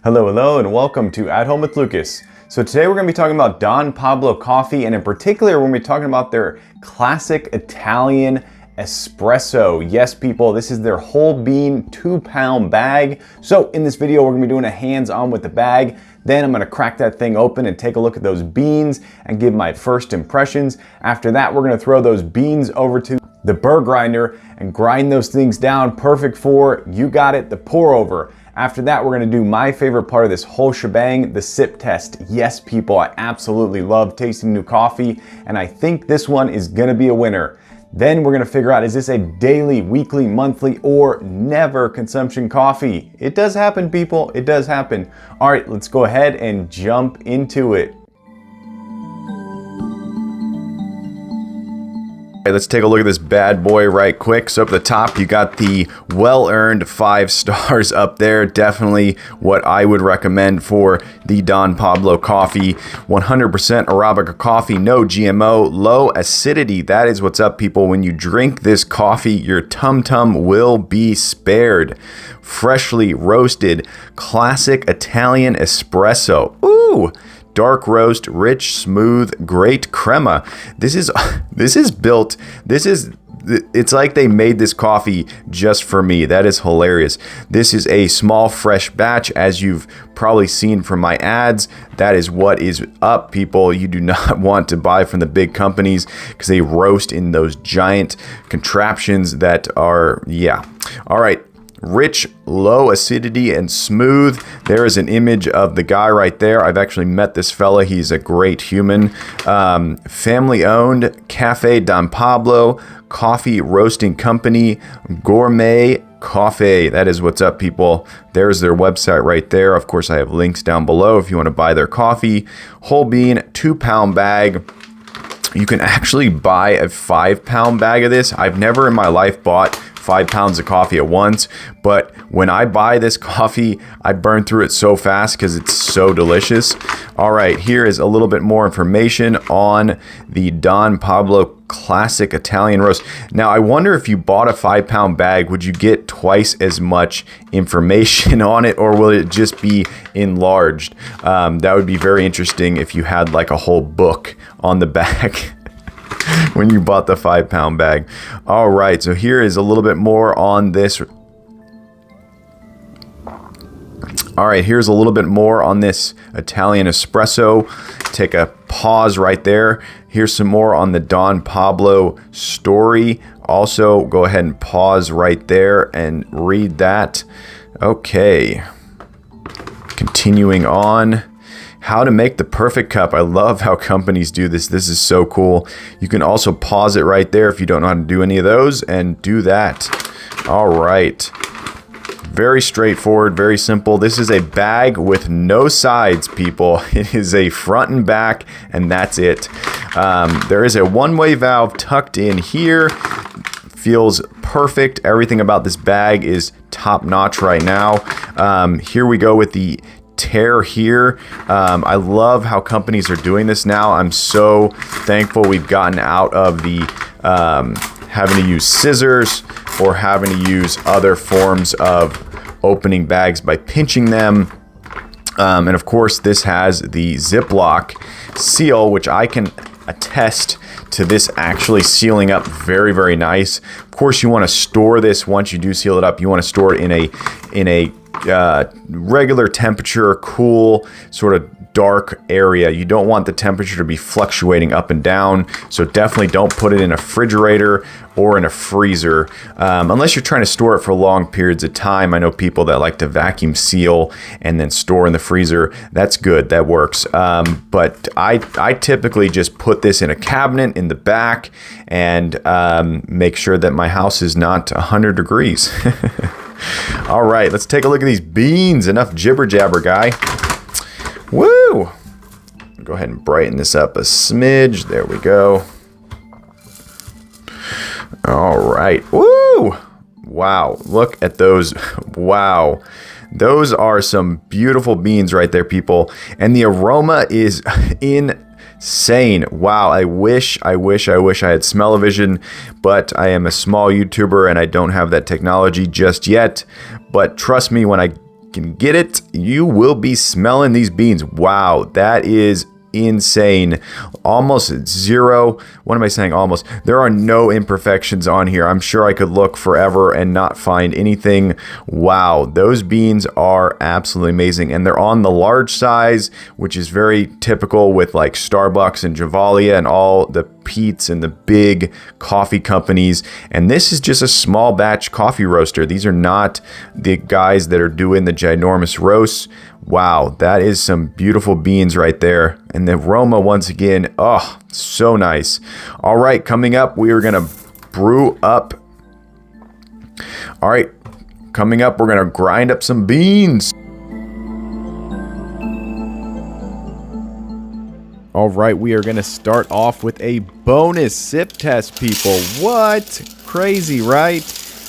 Hello, and welcome to At Home with Lucas. So today we're going to be talking about Don Pablo Coffee, and in particular, we're going to be talking about their classic Italian Espresso. Yes, people, this is their whole bean 2-pound bag. So in this video, we're going to be doing a hands-on with the bag. Then I'm going to crack that thing open and take a look at those beans and give my first impressions. After that, we're going to throw those beans over to the burr grinder and grind those things down, perfect for, you got it, the pour over. After that, we're gonna do my favorite part of this whole shebang, the sip test. Yes, people, I absolutely love tasting new coffee, and I think this one is gonna be a winner. Then we're gonna figure out, is this a daily, weekly, monthly, or never consumption coffee? It does happen, people, it does happen. All right, let's go ahead and jump into it. Let's take a look at this bad boy right quick. So up at the top, you got the well-earned 5 stars up there. Definitely what I would recommend for the Don Pablo coffee. 100% Arabica coffee, no GMO, low acidity. That is what's up, people. When you drink this coffee, your tum-tum will be spared. Freshly roasted, classic Italian espresso. Ooh! Dark roast, rich, smooth, great crema. It's like they made this coffee just for me. That is hilarious. This is a small, fresh batch, as you've probably seen from my ads. That is what is up, people. You do not want to buy from the big companies because they roast in those giant contraptions that are, yeah. All right. Rich, low acidity, and smooth. There is an image of the guy right there. I've actually met this fella. He's a great human. Family owned, Cafe Don Pablo, coffee roasting company, gourmet coffee. That is what's up, people. There's their website right there. Of course, I have links down below if you want to buy their coffee. Whole bean, 2-pound bag. You can actually buy a 5-pound bag of this. I've never in my life bought 5 pounds of coffee at once, but when I buy this coffee, I burn through it so fast because it's so delicious. All right, here is a little bit more information on the Don Pablo Classic Italian Roast. Now, I wonder if you bought a 5-pound bag, would you get twice as much information on it, or will it just be enlarged? That would be very interesting if you had like a whole book on the back. When you bought the 5-pound bag. All right, so here is a little bit more on this. All right, here's a little bit more on this Italian espresso. Take a pause right there. Here's some more on the Don Pablo story. Also, go ahead and pause right there and read that. Okay, continuing on. How to make the perfect cup. I love how companies do this. This is so cool. You can also pause it right there if you don't know how to do any of those, and do that. All right. Very straightforward, very simple. This is a bag with no sides, people. It is a front and back, and that's it. There is a one-way valve tucked in here. Feels perfect. Everything about this bag is top-notch right now. Here we go with the tear here. I love how companies are doing this now. I'm so thankful we've gotten out of the having to use scissors or having to use other forms of opening bags by pinching them. And of course, this has the Ziploc seal, which I can attest to this actually sealing up very, very nice. Of course, you want to store this once you do seal it up. You want to store it in a regular temperature, cool, sort of dark area. You don't want the temperature to be fluctuating up and down, so definitely don't put it in a refrigerator or in a freezer unless you're trying to store it for long periods of time. I know people that like to vacuum seal and then store in the freezer. That's good, that works. But I typically just put this in a cabinet in the back and make sure that my house is not 100 degrees. All right, let's take a look at these beans. Enough jibber jabber, guy. Woo! Go ahead and brighten this up a smidge. There we go. All right. Woo! Wow, look at those. Wow. Those are some beautiful beans right there, people. And the aroma is insane. Wow, I wish I had smell-o-vision, but I am a small YouTuber and I don't have that technology just yet. But trust me, when I can get it, you will be smelling these beans. Wow, that is insane. Almost zero. What am I saying? Almost. There are no imperfections on here. I'm sure I could look forever and not find anything. Wow, those beans are absolutely amazing, and they're on the large size, which is very typical with like Starbucks and Javalia and all the Pete's and the big coffee companies. And this is just a small batch coffee roaster. These are not the guys that are doing the ginormous roasts. Wow, that is some beautiful beans right there. And the aroma, once again, oh, so nice. All right, coming up, we are going to brew up. All right, coming up, we're going to grind up some beans. All right, we are going to start off with a bonus sip test, people. What? Crazy, right?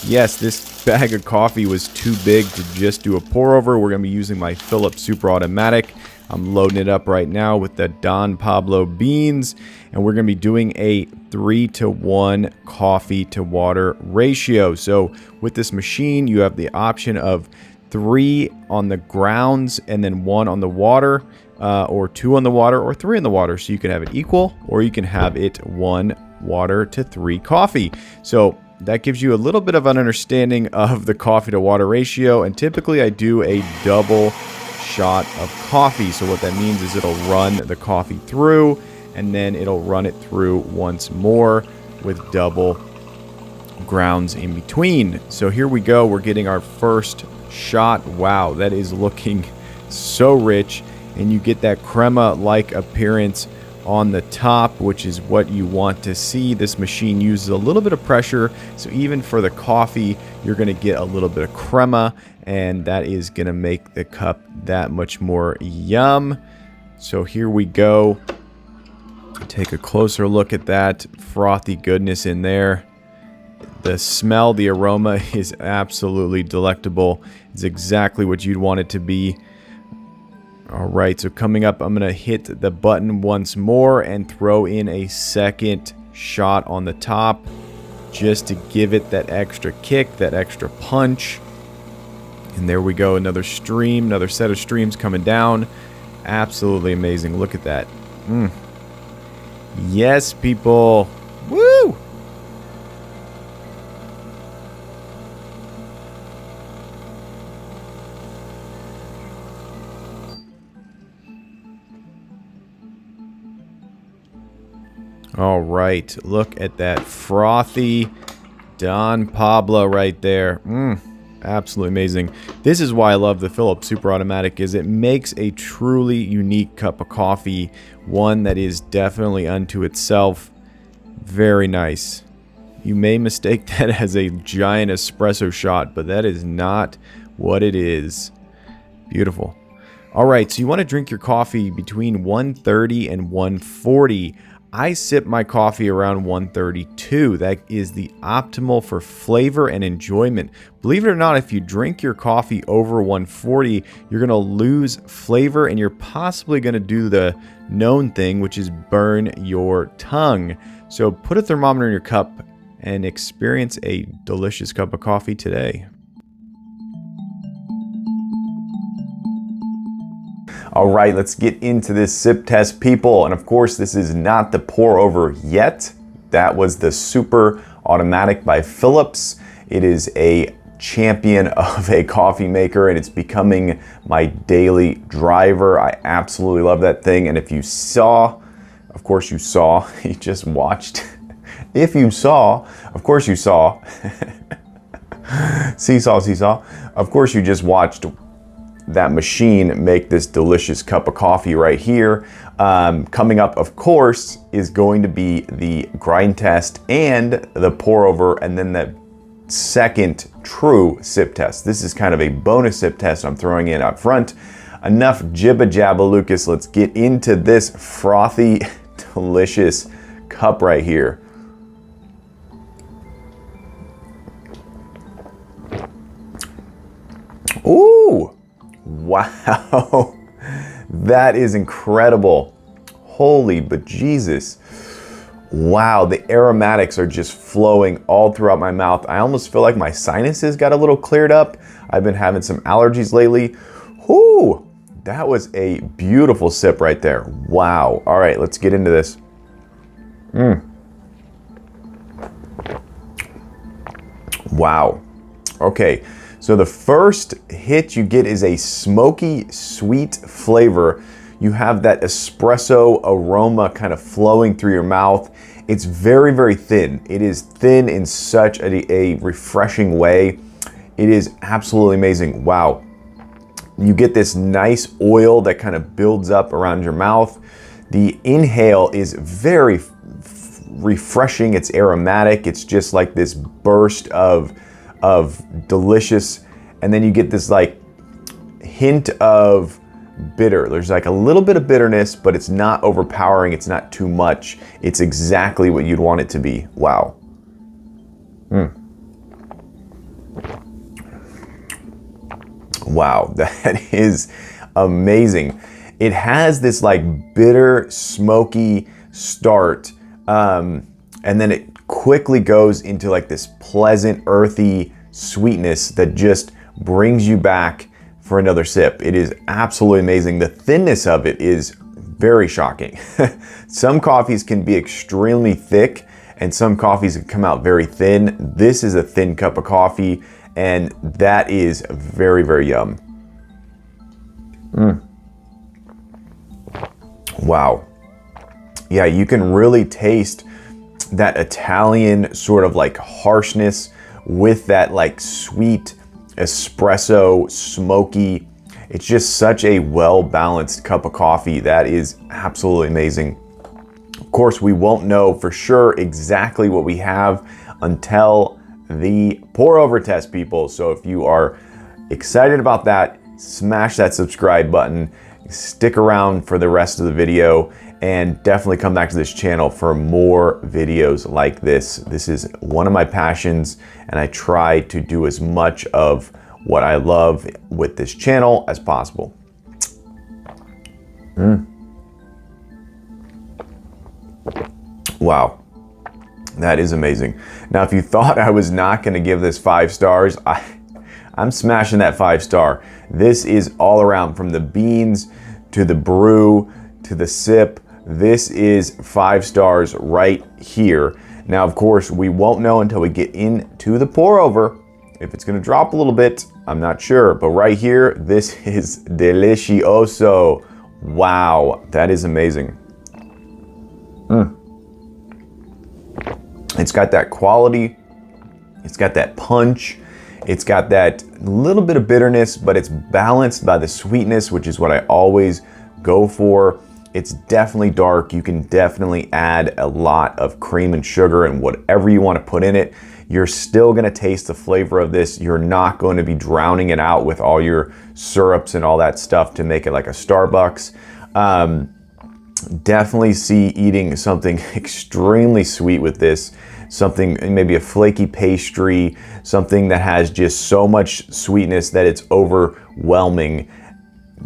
Yes, this bag of coffee was too big to just do a pour over. We're going to be using my Philips Super Automatic. I'm loading it up right now with the Don Pablo beans, and we're going to be doing a 3-to-1 coffee to water ratio. So with this machine, you have the option of 3 on the grounds and then 1 on the water, or 2 on the water or 3 on the water. So you can have it equal, or you can have it 1 water to 3 coffee. So that gives you a little bit of an understanding of the coffee to water ratio. And typically I do a double shot of coffee. So what that means is it'll run the coffee through, and then it'll run it through once more with double grounds in between. So here we go. We're getting our first shot. Wow, that is looking so rich. And you get that crema-like appearance on the top, which is what you want to see. This machine uses a little bit of pressure, so even for the coffee, you're going to get a little bit of crema, and that is going to make the cup that much more yum. So here we go. Take a closer look at that frothy goodness in there. The smell, the aroma is absolutely delectable. It's exactly what you'd want it to be. All right, so coming up, I'm going to hit the button once more and throw in a second shot on the top just to give it that extra kick, that extra punch. And there we go, another stream, another set of streams coming down. Absolutely amazing. Look at that. Yes, people. Woo! All right, look at that frothy Don Pablo right there. Absolutely amazing. This is why I love the Philips Super Automatic, is it makes a truly unique cup of coffee, one that is definitely unto itself. Very nice. You may mistake that as a giant espresso shot, but that is not what it is. Beautiful. All right, so you want to drink your coffee between 130 and 140. I sip my coffee around 132. That is the optimal for flavor and enjoyment. Believe it or not, if you drink your coffee over 140, you're going to lose flavor, and you're possibly going to do the known thing, which is burn your tongue. So put a thermometer in your cup and experience a delicious cup of coffee today. All right, let's get into this sip test, people. And of course, this is not the pour over yet. That was the Super Automatic by Philips. It is a champion of a coffee maker, and it's becoming my daily driver. I absolutely love that thing. And if you saw, of course you saw, you just watched. If you saw, of course you saw. Seesaw. Of course you just watched that machine make this delicious cup of coffee right here. Coming up, of course, is going to be the grind test and the pour over, and then the second true sip test. This is kind of a bonus sip test I'm throwing in up front. Enough jibba jabba Lucas. Let's get into this frothy, delicious cup right here. Ooh! Wow, that is incredible. Holy bejesus. Wow, the aromatics are just flowing all throughout my mouth. I almost feel like my sinuses got a little cleared up. I've been having some allergies lately. Whoo, that was a beautiful sip right there. Wow. All right, let's get into this. Wow. Okay, so the first hit you get is a smoky, sweet flavor. You have that espresso aroma kind of flowing through your mouth. It's very, very thin. It is thin in such a refreshing way. It is absolutely amazing. Wow. You get this nice oil that kind of builds up around your mouth. The inhale is very refreshing. It's aromatic. It's just like this burst of delicious. And then you get this like hint of bitter. There's like a little bit of bitterness, but it's not overpowering. It's not too much. It's exactly what you'd want it to be. Wow. Wow, that is amazing. It has this like bitter, smoky start, and then it quickly goes into like this pleasant, earthy sweetness that just brings you back for another sip. It is absolutely amazing. The thinness of it is very shocking. Some coffees can be extremely thick and some coffees can come out very thin. This is a thin cup of coffee and that is very, very yum. Wow. Yeah, you can really taste that Italian sort of like harshness with that like sweet espresso, smoky. It's just such a well-balanced cup of coffee. That is absolutely amazing. Of course, we won't know for sure exactly what we have until the pour over test, people. So if you are excited about that, smash that subscribe button, stick around for the rest of the video, and definitely come back to this channel for more videos like this. This is one of my passions, and I try to do as much of what I love with this channel as possible. Wow, that is amazing. Now, if you thought I was not gonna give this 5 stars, I'm smashing that 5 star. This is all around, from the beans to the brew to the sip. This is 5 stars right here. Now, of course, we won't know until we get into the pour over. If it's gonna drop a little bit, I'm not sure. But right here, this is delicioso. Wow, that is amazing. It's got that quality. It's got that punch. It's got that little bit of bitterness, but it's balanced by the sweetness, which is what I always go for. It's definitely dark. You can definitely add a lot of cream and sugar and whatever you want to put in it. You're still going to taste the flavor of this. You're not going to be drowning it out with all your syrups and all that stuff to make it like a Starbucks. Definitely see eating something extremely sweet with this. Something, maybe a flaky pastry, something that has just so much sweetness that it's overwhelming.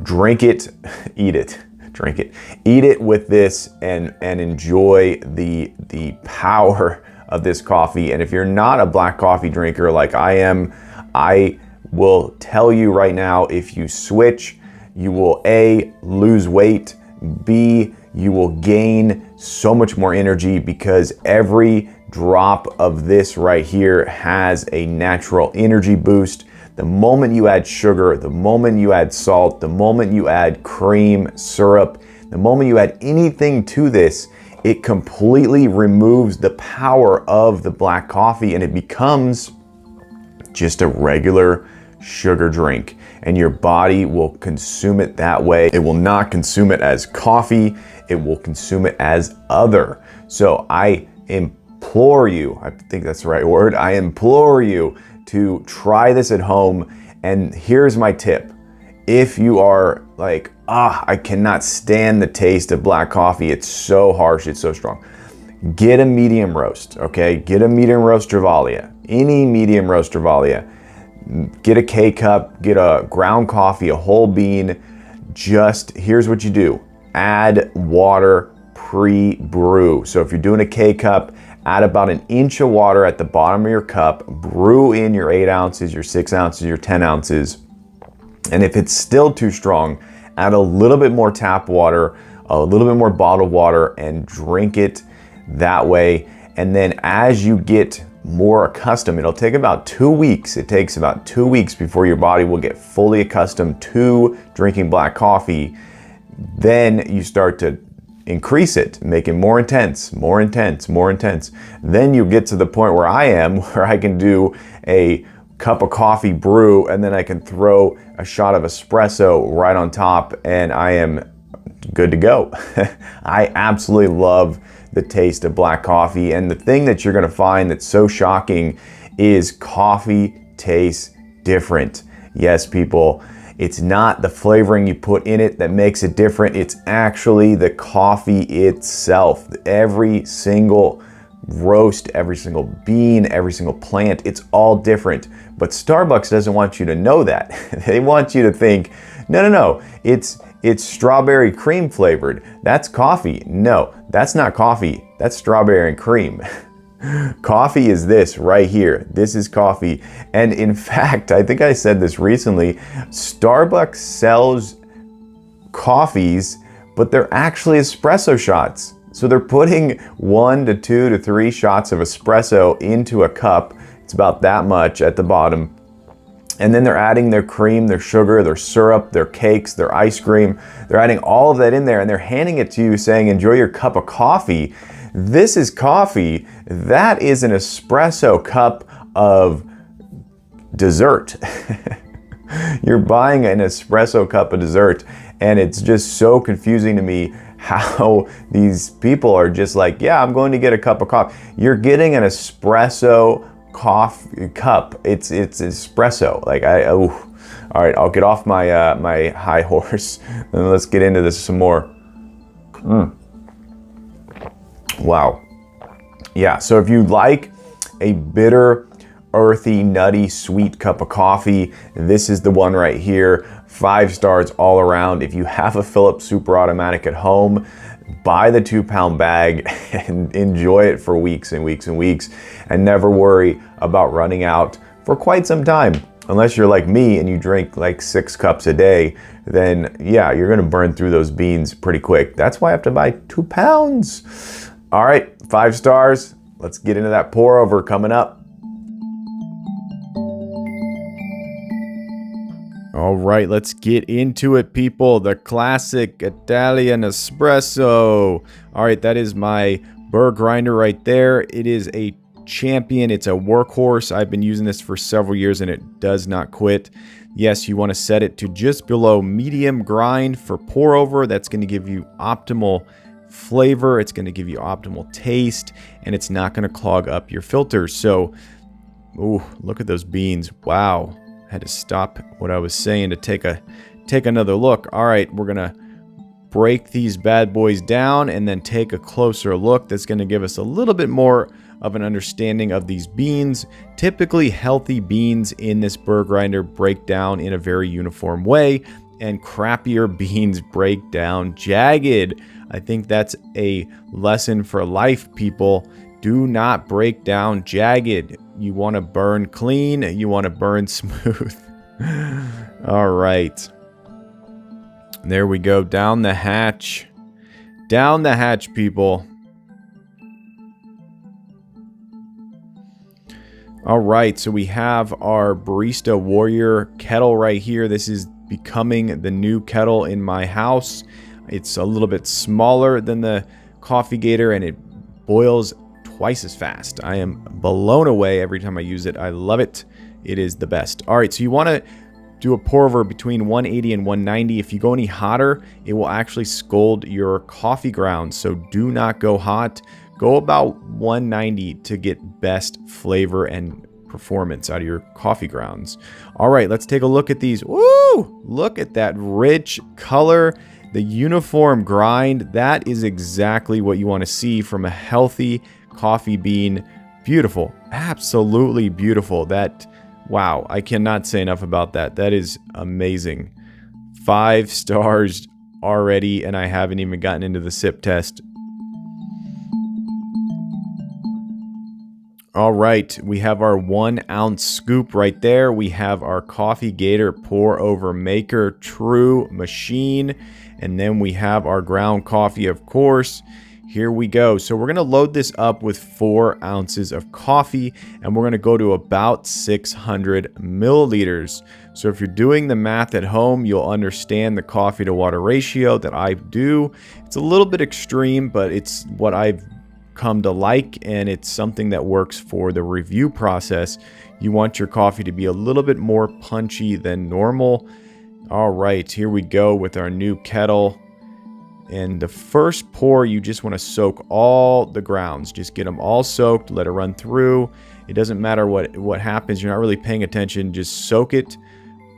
Drink it, eat it. Drink it, eat it with this, and enjoy the power of this coffee. And if you're not a black coffee drinker like I am, I will tell you right now, if you switch, you will A, lose weight, B, you will gain so much more energy, because every drop of this right here has a natural energy boost. The moment you add sugar, the moment you add salt, the moment you add cream, syrup, the moment you add anything to this, it completely removes the power of the black coffee and it becomes just a regular sugar drink. And your body will consume it that way. It will not consume it as coffee. It will consume it as other. So I implore you, I think that's the right word, I implore you to try this at home. And here's my tip. If you are like, I cannot stand the taste of black coffee, it's so harsh, it's so strong, get a medium roast, okay? Get a medium roast Travaglia, any medium roast Travaglia. Get a K-cup, get a ground coffee, a whole bean. Just, here's what you do. Add water, pre-brew. So if you're doing a K-cup, add about an inch of water at the bottom of your cup, brew in your 8 ounces, your 6 ounces, your 10 ounces. And if it's still too strong, add a little bit more tap water, a little bit more bottled water, and drink it that way. And then as you get more accustomed, it'll take about 2 weeks. It takes about 2 weeks before your body will get fully accustomed to drinking black coffee. Then you start to increase it, make it more intense, more intense, more intense. Then you get to the point where I am, where I can do a cup of coffee brew and then I can throw a shot of espresso right on top and I am good to go. I absolutely love the taste of black coffee, and the thing that you're gonna find that's so shocking is coffee tastes different. Yes, people, it's not the flavoring you put in it that makes it different, it's actually the coffee itself. Every single roast, every single bean, every single plant, it's all different. But Starbucks doesn't want you to know that. They want you to think, no, it's strawberry cream flavored. That's coffee. No, that's not coffee. That's strawberry and cream. Coffee is this right here. This is coffee. And in fact, I think I said this recently, Starbucks sells coffees, but they're actually espresso shots. So they're putting 1 to 2 to 3 shots of espresso into a cup. It's about that much at the bottom. And then they're adding their cream, their sugar, their syrup, their cakes, their ice cream. They're adding all of that in there and they're handing it to you saying, enjoy your cup of coffee. This is coffee. That is an espresso cup of dessert. You're buying an espresso cup of dessert, and it's just so confusing to me how these people are just like, yeah, I'm going to get a cup of coffee. You're getting an espresso coffee cup. It's espresso. Like all right, I'll get off my my high horse and let's get into this some more. Wow. Yeah, so if you like a bitter, earthy, nutty, sweet cup of coffee, this is the one right here. 5 stars all around. If you have a Philips Super Automatic at home, buy the 2-pound bag and enjoy it for weeks and weeks and weeks, and never worry about running out for quite some time. Unless you're like me and you drink like 6 cups a day, then yeah, you're gonna burn through those beans pretty quick. That's why I have to buy 2 pounds. All right, 5 stars. Let's get into that pour over coming up. All right, let's get into it, people. The classic Italian espresso. All right, that is my burr grinder right there. It is a champion. It's a workhorse. I've been using this for several years and it does not quit. Yes, you want to set it to just below medium grind for pour over. That's going to give you optimal flavor. It's going to give you optimal taste, and it's not going to clog up your filters. So, ooh, look at those beans. Wow. Had to stop what I was saying to take another look. All right, we're gonna break these bad boys down and then take a closer look. That's gonna give us a little bit more of an understanding of these beans. Typically, healthy beans in this burr grinder break down in a very uniform way, and crappier beans break down jagged. I think that's a lesson for life, people. Do not break down jagged. You want to burn clean. You want to burn smooth. All right. There we go. Down the hatch. Down the hatch, people. All right. So we have our Barista Warrior kettle right here. This is becoming the new kettle in my house. It's a little bit smaller than the Coffee Gator, and it boils twice as fast. I am blown away every time I use it. I love it. It is the best. All right, so you want to do a pour over between 180 and 190. If you go any hotter, it will actually scald your coffee grounds. So do not go hot. Go about 190 to get best flavor and performance out of your coffee grounds. All right, let's take a look at these. Woo! Look at that rich color. The uniform grind. That is exactly what you want to see from a healthy coffee bean. Beautiful. Absolutely beautiful. That, wow, I cannot say enough about that. That is amazing. 5 stars already, and I haven't even gotten into the sip test. All right, we have our 1 ounce scoop right there. We have our Coffee Gator pour over maker, true machine. And then we have our ground coffee, of course. Here we go. So we're gonna load this up with 4 ounces of coffee, and we're gonna go to about 600 milliliters. So if you're doing the math at home, you'll understand the coffee to water ratio that I do. It's a little bit extreme, but it's what I've come to like, and it's something that works for the review process. You want your coffee to be a little bit more punchy than normal. All right, here we go with our new kettle. And the first pour, you just want to soak all the grounds. Just get them all soaked, let it run through. It doesn't matter what happens. You're not really paying attention. Just soak it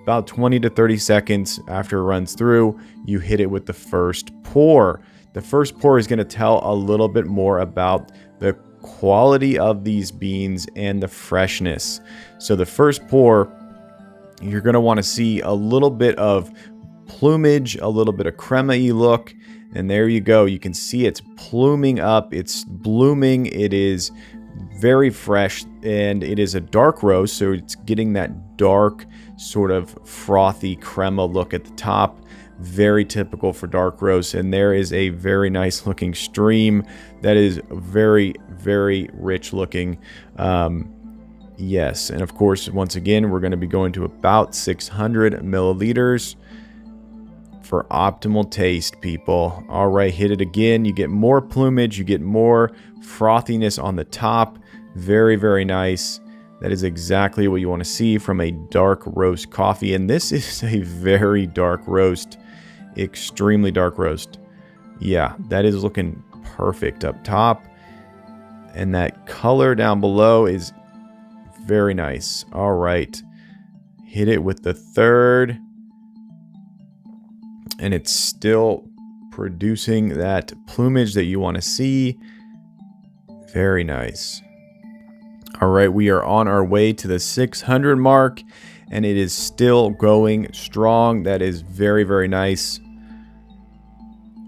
about 20 to 30 seconds. After it runs through, you hit it with the first pour. The first pour is going to tell a little bit more about the quality of these beans and the freshness. So the first pour, you're going to want to see a little bit of plumage, a little bit of crema-y look. And there you go. You can see it's pluming up. It's blooming. It is very fresh, and it is a dark roast. So it's getting that dark sort of frothy crema look at the top. Very typical for dark roast. And there is a very nice looking stream that is very, very rich looking. Yes. And of course, once again, we're going to be going to about 600 milliliters for optimal taste, people. All right, hit it again. You get more plumage, you get more frothiness on the top. Very, very nice. That is exactly what you want to see from a dark roast coffee. And this is a very dark roast, extremely dark roast. Yeah, that is looking perfect up top. And that color down below is very nice. All right, hit it with the third. And it's still producing that plumage that you want to see. Very nice. All right, we are on our way to the 600 mark, and it is still going strong. That is very, very nice.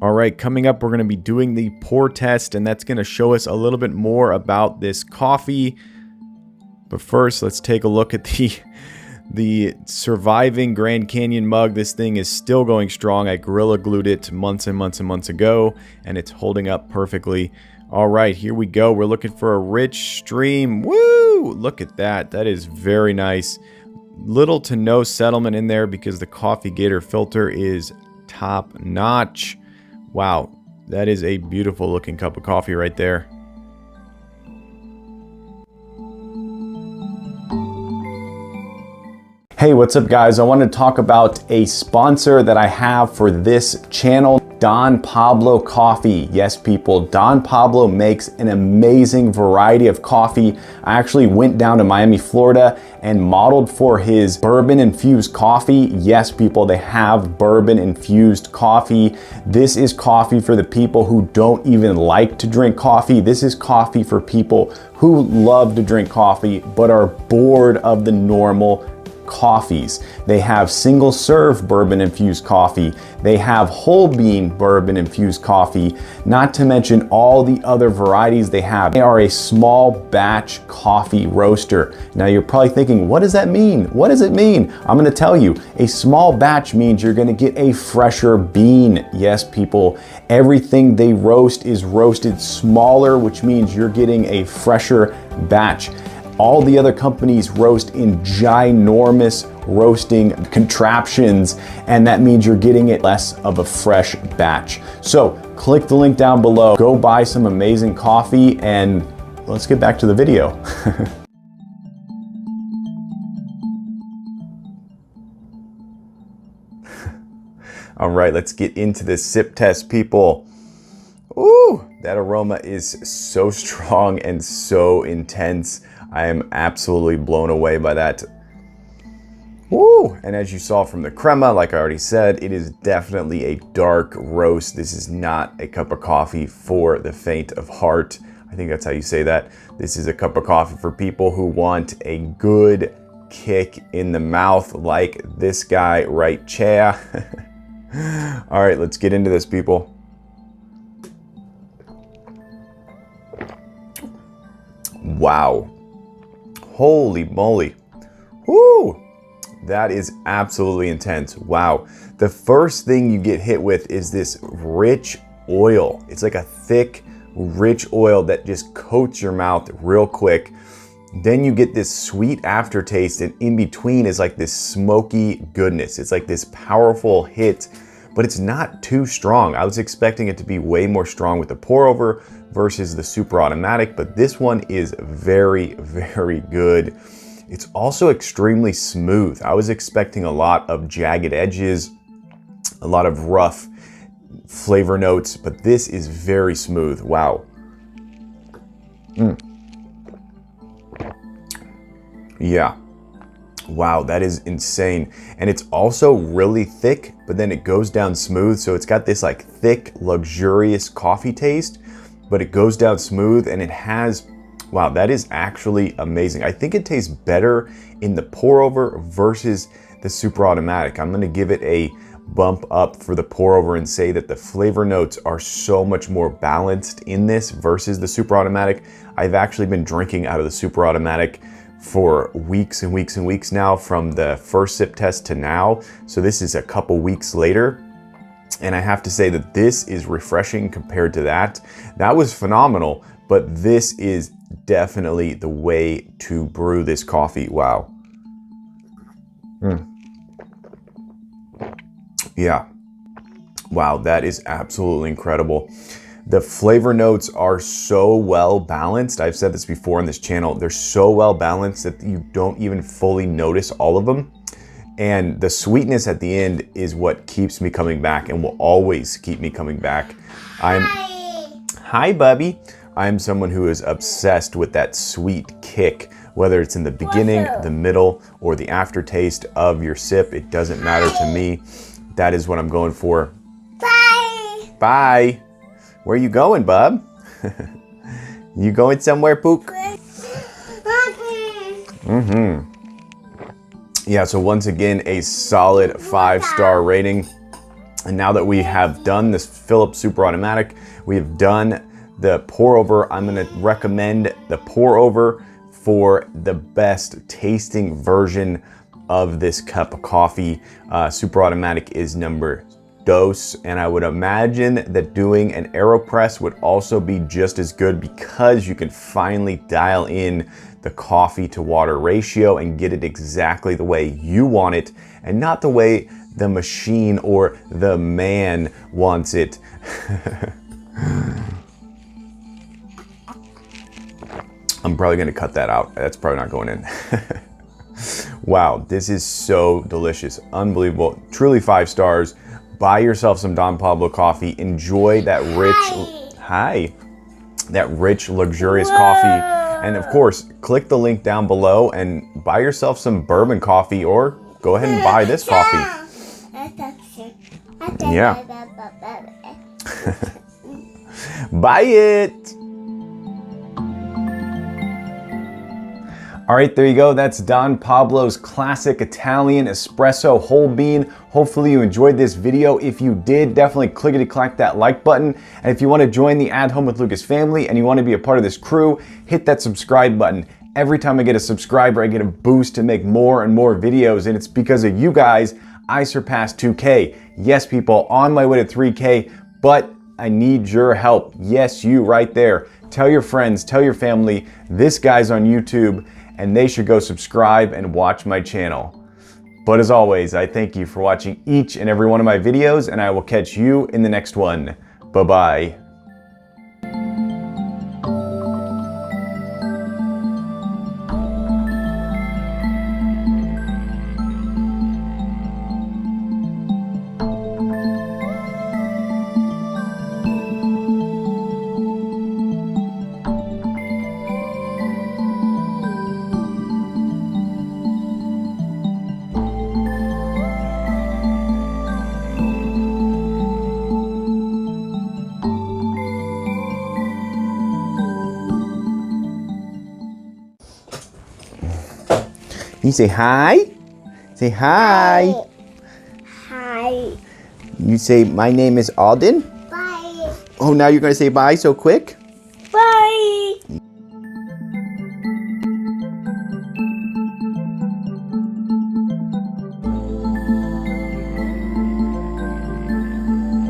All right, coming up, we're going to be doing the pour test, and that's going to show us a little bit more about this coffee. But first, let's take a look at the surviving Grand Canyon mug. This thing is still going strong. I Gorilla Glued it months and months and months ago, and it's holding up perfectly. All right, here we go. We're looking for a rich stream. Woo! Look at that. That is very nice. Little to no settlement in there because the Coffee Gator filter is top notch. Wow, that is a beautiful looking cup of coffee right there. Hey, what's up guys? I want to talk about a sponsor that I have for this channel, Don Pablo Coffee. Yes, people, Don Pablo makes an amazing variety of coffee. I actually went down to Miami, Florida and modeled for his bourbon infused coffee. Yes, people, they have bourbon infused coffee. This is coffee for the people who don't even like to drink coffee. This is coffee for people who love to drink coffee but are bored of the normal coffees. They have single serve bourbon infused coffee. They have whole bean bourbon infused coffee, not to mention all the other varieties they have. They are a small batch coffee roaster. Now you're probably thinking, what does that mean? What does it mean? I'm going to tell you. A small batch means you're going to get a fresher bean. Yes, people, everything they roast is roasted smaller, which means you're getting a fresher batch. All the other companies roast in ginormous roasting contraptions, and that means you're getting it less of a fresh batch. So click the link down below, go buy some amazing coffee, and let's get back to the video. All right, let's get into this sip test, people. Ooh, that aroma is so strong and so intense. I am absolutely blown away by that. Woo! And as you saw from the crema, like I already said, it is definitely a dark roast. This is not a cup of coffee for the faint of heart. I think that's how you say that. This is a cup of coffee for people who want a good kick in the mouth like this guy right here. All right, let's get into this, people. Wow. Holy moly. Woo! That is absolutely intense. Wow. The first thing you get hit with is this rich oil. It's like a thick, rich oil that just coats your mouth real quick. Then you get this sweet aftertaste, and in between is like this smoky goodness. It's like this powerful hit, but it's not too strong. I was expecting it to be way more strong with the pour over versus the super automatic, but this one is very, very good. It's also extremely smooth. I was expecting a lot of jagged edges, a lot of rough flavor notes, but this is very smooth. Wow. Yeah. Wow, that is insane. And it's also really thick, but then it goes down smooth. So it's got this like thick, luxurious coffee taste, but it goes down smooth, and it has, wow, that is actually amazing. I think it tastes better in the pour over versus the super automatic. I'm gonna give it a bump up for the pour over and say that the flavor notes are so much more balanced in this versus the super automatic. I've actually been drinking out of the super automatic for weeks and weeks and weeks now, from the first sip test to now. So this is a couple weeks later. And I have to say that this is refreshing compared to that. That was phenomenal, but this is definitely the way to brew this coffee. Wow. Yeah. Wow, that is absolutely incredible. The flavor notes are so well balanced. I've said this before on this channel. They're so well balanced that you don't even fully notice all of them. And the sweetness at the end is what keeps me coming back and will always keep me coming back. Hi, Bubby. I'm someone who is obsessed with that sweet kick, whether it's in the beginning, the middle, or the aftertaste of your sip. It doesn't matter to me. That is what I'm going for. Bye. Bye. Where are you going, bub? You going somewhere, Pook? Yeah, so once again, a solid 5-star rating. And now that we have done this Philips Super Automatic, we have done the pour over. I'm gonna recommend the pour over for the best tasting version of this cup of coffee. Super Automatic is number dose, and I would imagine that doing an AeroPress would also be just as good, because you can finally dial in the coffee to water ratio and get it exactly the way you want it, and not the way the machine or the man wants it. I'm probably gonna cut that out. That's probably not going in. Wow, this is so delicious, unbelievable, truly 5 stars. Buy yourself some Don Pablo coffee. Enjoy that rich, luxurious coffee. And of course, click the link down below and buy yourself some bourbon coffee, or go ahead and buy this coffee. Yeah. Buy it. All right, there you go. That's Don Pablo's classic Italian espresso whole bean. Hopefully you enjoyed this video. If you did, definitely clickety-clack that like button. And if you want to join the At Home with Lucas family and you want to be a part of this crew, hit that subscribe button. Every time I get a subscriber, I get a boost to make more and more videos. And it's because of you guys, I surpassed 2K. Yes, people, on my way to 3K, but I need your help. Yes, you right there. Tell your friends, tell your family, this guy's on YouTube, and they should go subscribe and watch my channel. But as always, I thank you for watching each and every one of my videos, and I will catch you in the next one. Bye-bye. You say hi? Say hi. Hi. You say, my name is Alden? Bye. Oh, now you're gonna say bye so quick?